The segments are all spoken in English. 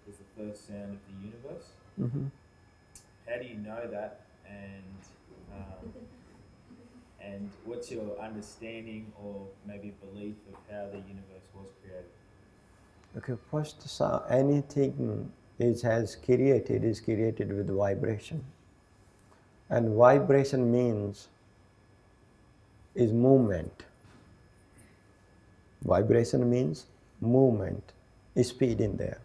is the first sound of the universe. Mm-hmm. How do you know that, and what's your understanding or maybe belief of how the universe was created? Okay, first, anything is created with vibration. And vibration means is movement. Vibration means movement, speed in there.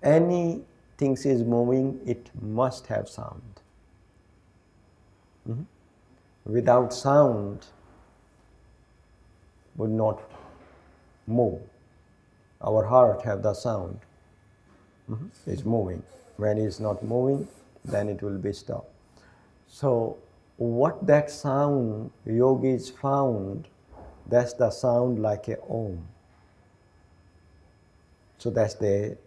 Anything is moving, it must have sound. Without sound, would not move. Our heart have the sound. It's moving. When it's not moving, then it will be stopped. So what that sound yogis found, that's the sound like a om. So that's they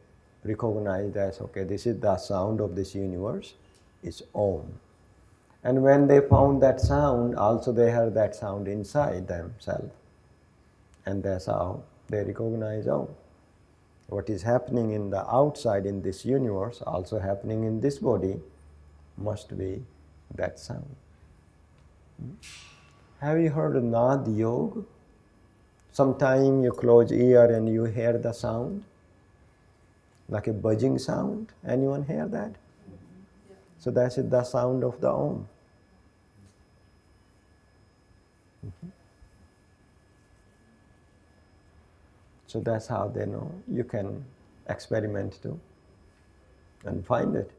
recognize as, okay, this is the sound of this universe, it's om. And when they found that sound, also they heard that sound inside themselves. And that's how they recognize, oh, what is happening in the outside in this universe, also happening in this body, must be that sound. Have you heard Nad Yoga? Sometime you close ear and you hear the sound, like a buzzing sound. Anyone hear that? Yeah. So that's the sound of the Om. So that's how they know. You can experiment too and find it.